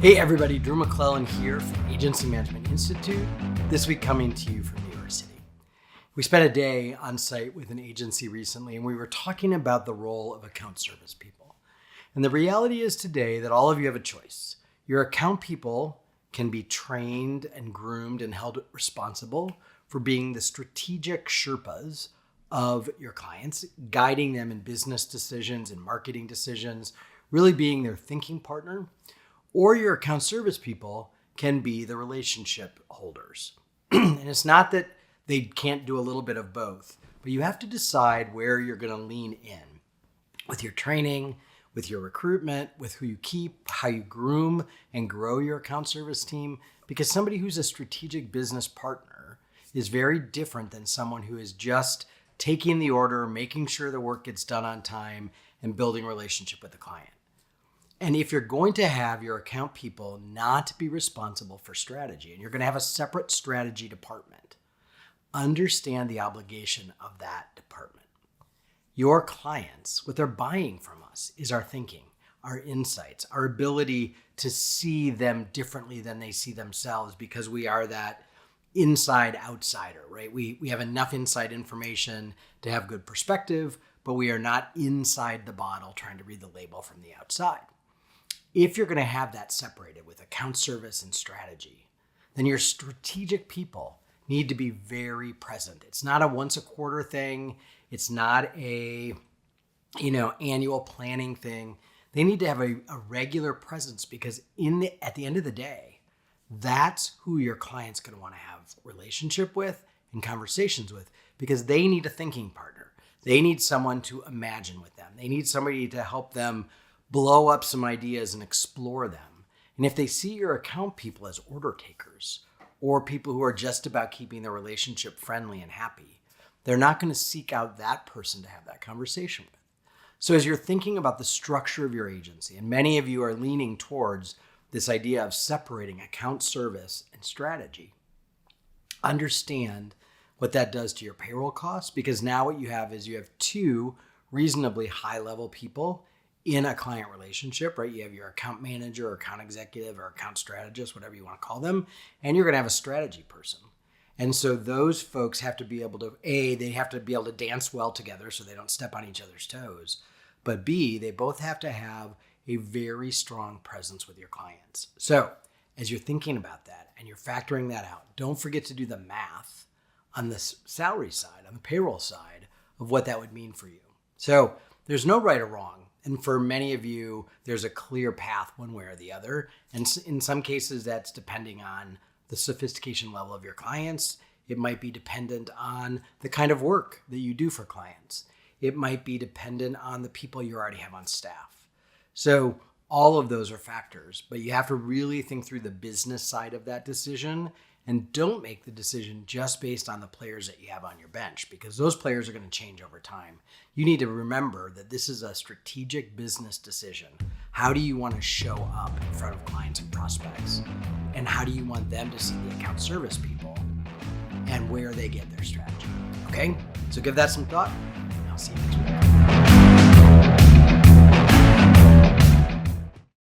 Hey everybody, Drew McClellan here from Agency Management Institute, this week coming to you from New York City. We spent a day on site with an agency recently and we were talking about the role of account service people. And the reality is today that all of you have a choice. Your account people can be trained and groomed and held responsible for being the strategic Sherpas of your clients, guiding them in business decisions and marketing decisions, really being their thinking partner. Or your account service people can be the relationship holders. And it's not that they can't do a little bit of both, but you have to decide where you're going to lean in with your training, with your recruitment, with who you keep, how you groom and grow your account service team, because somebody who's a strategic business partner is very different than someone who is just taking the order, making sure the work gets done on time, and building a relationship with the client. And if you're going to have your account people not be responsible for strategy, and you're going to have a separate strategy department, understand the obligation of that department. Your clients, what they're buying from us is our thinking, our insights, our ability to see them differently than they see themselves, because we are that inside outsider, right? We have enough inside information to have good perspective, but we are not inside the bottle trying to read the label from the outside. If you're going to have that separated with account service and strategy, then your strategic people need to be very present. It's not a once a quarter thing. It's not a, annual planning thing. They need to have a regular presence, because at the end of the day, that's who your client's going to want to have relationship with and conversations with, because they need a thinking partner. They need someone to imagine with them. They need somebody to help them blow up some ideas and explore them. And if they see your account people as order takers or people who are just about keeping the relationship friendly and happy, they're not going to seek out that person to have that conversation with. So as you're thinking about the structure of your agency, and many of you are leaning towards this idea of separating account service and strategy, understand what that does to your payroll costs, because now what you have is you have two reasonably high-level people in a client relationship, right? You have your account manager or account executive or account strategist, whatever you want to call them, and you're going to have a strategy person. And so those folks have to be able to, A, they have to be able to dance well together so they don't step on each other's toes. But B, they both have to have a very strong presence with your clients. So as you're thinking about that and you're factoring that out, don't forget to do the math on the salary side, on the payroll side of what that would mean for you. So there's no right or wrong. And for many of you, there's a clear path one way or the other. And in some cases, that's depending on the sophistication level of your clients. It might be dependent on the kind of work that you do for clients. It might be dependent on the people you already have on staff. So all of those are factors, but you have to really think through the business side of that decision, and don't make the decision just based on the players that you have on your bench, because those players are going to change over time. You need to remember that this is a strategic business decision. How do you want to show up in front of clients and prospects? And how do you want them to see the account service people and where they get their strategy? Okay, so give that some thought, and I'll see you next week.